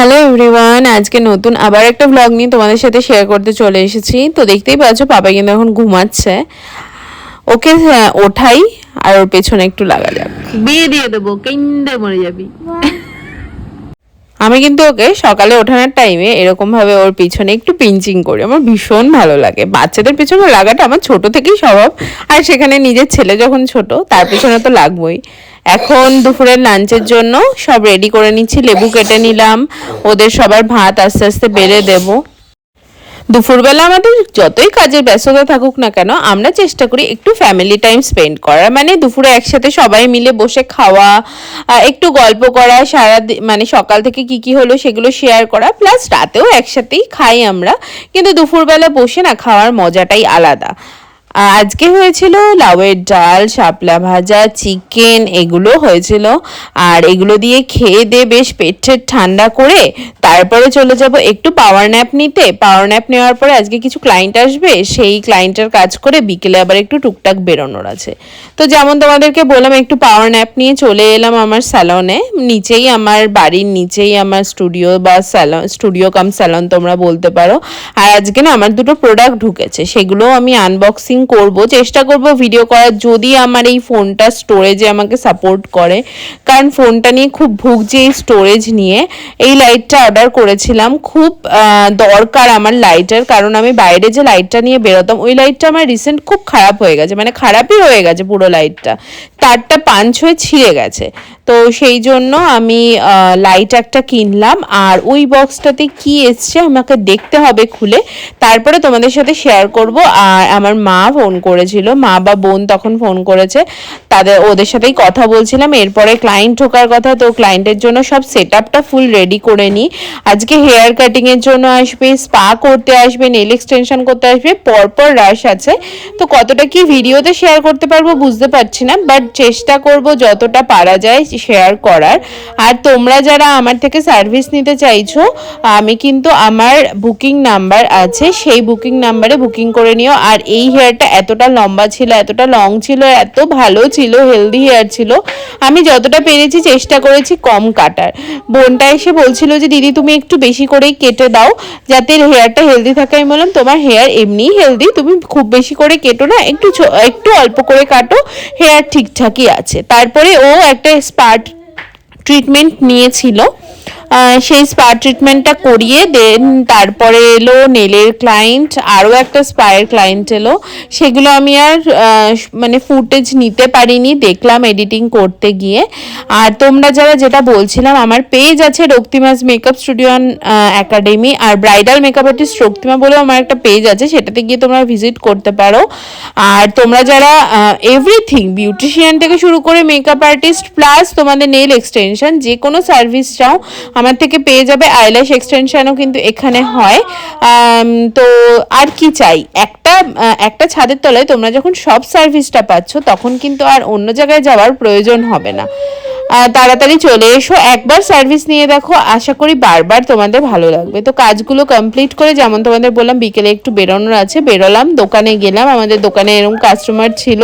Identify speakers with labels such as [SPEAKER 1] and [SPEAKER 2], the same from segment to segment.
[SPEAKER 1] Hello everyone, আজকে নতুন আবার একটা ব্লগ নিয়ে তোমাদের সাথে শেয়ার করতে চলে এসেছি। তো দেখতেই পাচ্ছ পাপা কিন্তু এখন ঘুমাচ্ছে। ওকে ওঠাই আর ওর পেছনে একটু লাগা যাক।
[SPEAKER 2] বিয়ে দিয়ে দেবো, কেন্দে মরে যাবি।
[SPEAKER 1] আমি কিন্তু ওকে সকালে ওঠানোর টাইমে এরকম ভাবে ওর পিছনে একটু পিঞ্চিং করি, আমার ভীষণ ভালো লাগে। বাচ্চাদের পেছনে লাগাটা আমার ছোট থেকেই স্বভাব, আর সেখানে নিজের ছেলে যখন ছোট তার পেছনে তো লাগবোই। এখন দুপুরের লাঞ্চের জন্য সব রেডি করে নিচ্ছি, লেবু কেটে নিলাম, ওদের সবার ভাত আস্তে আস্তে বেড়ে দেবো। দুপুরবেলা আমাদের যতই কাজের ব্যস্ততা থাকুক না কেন, আমরা চেষ্টা করি একটু ফ্যামিলি টাইম স্পেন্ড করার, মানে দুপুরে একসাথে সবাই মিলে বসে খাওয়া, একটু গল্প করা, মানে সকাল থেকে কি কি হলো সেগুলো শেয়ার করা, প্লাস রাতেও একসাথেই খাই আমরা। কিন্তু দুপুরবেলা বসে না খাওয়ার মজাটাই আলাদা। আজকে হয়েছিল লাউয়ের ডাল, শাপলা ভাজা, চিকেন, এগুলো হয়েছিল। আর এগুলো দিয়ে খেয়ে দিয়ে বেশ পেট ঠান্ডা করে তারপরে চলে যাব একটু পাওয়ার ন্যাপ নিতে। পাওয়ার ন্যাপ নেওয়ার পরে আজকে কিছু ক্লায়েন্ট আসবে, সেই ক্লায়েন্টের কাজ করে বিকেলে আবার একটু টুকটাক বেরোনোর আছে। তো যেমন তোমাদেরকে বললাম, একটু পাওয়ার ন্যাপ নিয়ে চলে এলাম আমার স্যালনে। নিচেই আমার বাড়ির নিচেই আমার স্টুডিও বা স্যালন, স্টুডিও কাম স্যালন তোমরা বলতে পারো। আর আজকে না আমার দুটো প্রোডাক্ট ঢুকেছে, সেগুলো আমি আনবক্সিং করব, চেষ্টা করব ভিডিও করার, যদি আমার এই ফোনটা স্টোরেজে আমাকে সাপোর্ট করে, কারণ ফোনটা নিয়ে খুব ভুগছি এই স্টোরেজ নিয়ে। এই লাইটটা অর্ডার করেছিলাম, খুব দরকার আমার লাইটের, কারণ আমি বাইরে যে লাইটটা নিয়ে বেরোতাম ওই লাইটটা আমার রিসেন্ট খুব খারাপ হয়ে গেছে, মানে খারাপই হয়ে গেছে পুরো লাইটটা, তারটা পাঞ্চ হয়ে ছিঁড়ে গেছে। তো সেই জন্য আমি লাইট একটা কিনলাম, আর ওই বক্সটাতে কি এসছে আমাকে দেখতে হবে খুলে, তারপরে তোমাদের সাথে শেয়ার করব। আর আমার মা ফোন করেছিল, মা বা বোন তখন ফোন করেছে, ওদের সাথেই কথা বলছিলাম। এরপরে ক্লায়েন্ট ঢোকার কথা, তো ক্লায়েন্টের জন্য সব সেট আপটা ফুল রেডি করে নিই। আজকে হেয়ার কাটিংয়ের জন্য আসবে, স্পা করতে আসবে, নেল এক্সটেনশন করতে আসবে, পরপর রাশ আছে। তো কতটা কি ভিডিওতে শেয়ার করতে পারবো বুঝতে পারছি না, বাট চেষ্টা করব যতটা পারা যায় শেয়ার করার। আর তোমরা যারা আমার থেকে সার্ভিস নিতে চাইছো, আমি কিন্তু আমার বুকিং নাম্বার আছে, সেই বুকিং নাম্বারে বুকিং করে নিও। আর এই হেয়ারটা এতটা লম্বা ছিল, এতটা লং ছিল, এত ভালো ছিল, হেলদি হেয়ার ছিল, আমি যতটা পেরেছি চেষ্টা করেছি কম কাটার। বোনটা এসে বলছিল যে দিদি তুমি একটু বেশি করেই কেটে দাও যাতে হেয়ারটা হেলদি থাকে। আমি বললাম তোমার হেয়ার এমনিই হেলদি, তুমি খুব বেশি করে কেটো না, একটু অল্প করে কাটো, হেয়ার ঠিকঠাকই আছে। তারপরে ও একটা স্পা ট্রিটমেন্ট নিয়েছিল, সেই স্পা ট্রিটমেন্টটা করিয়ে দেন তারপরে এলো নেলের ক্লায়েন্ট, আরও একটা স্পায়ের ক্লায়েন্ট এলো। সেগুলো আমি আর মানে ফুটেজ নিতে পারিনি, দেখলাম এডিটিং করতে গিয়ে। আর তোমরা যারা, যেটা বলছিলাম, আমার পেজ আছে রক্তিমাস মেকআপ স্টুডিও একাডেমি, আর ব্রাইডাল মেকআপ আর্টিস্ট রক্তিমা বলেও আমার একটা পেজ আছে, সেটাতে গিয়ে তোমরা ভিজিট করতে পারো। আর তোমরা যারা এভরিথিং বিউটিশিয়ান থেকে শুরু করে মেকআপ আর্টিস্ট প্লাস তোমাদের নেল এক্সটেনশন যে কোনো সার্ভিস চাও আমার থেকে পেয়ে যাবে। আইল্যাশ এক্সটেনশনও কিন্তু এখানে হয়। তো আর কি চাই, একটা ছাদের তলায় তোমরা যখন সব সার্ভিসটা পাচ্ছ তখন কিন্তু আর অন্য জায়গায় যাওয়ার প্রয়োজন হবে না। তাড়াতাড়ি চলে এসো, একবার সার্ভিস নিয়ে দেখো, আশা করি বারবার তোমাদের ভালো লাগবে। তো কাজগুলো কমপ্লিট করে, যেমন তোমাদের বললাম বিকেলে একটু বেরোনোর আছে, বেরোলাম, দোকানে গেলাম। আমাদের দোকানে এরকম কাস্টমার ছিল,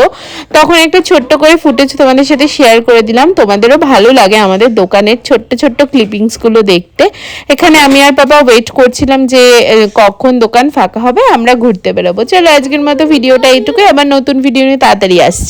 [SPEAKER 1] তখন একটা ছোট্ট করে ফুটেজ তোমাদের সাথে শেয়ার করে দিলাম। তোমাদেরও ভালো লাগে আমাদের দোকানের ছোট্ট ছোট্ট ক্লিপিংসগুলো দেখতে। এখানে আমি আর পাপা ওয়েট করছিলাম যে কখন দোকান ফাঁকা হবে, আমরা ঘুরতে বেরোবো। চলো আজকের মতো ভিডিওটা এইটুকুই, আবার নতুন ভিডিও নিয়ে তাড়াতাড়ি আসছি।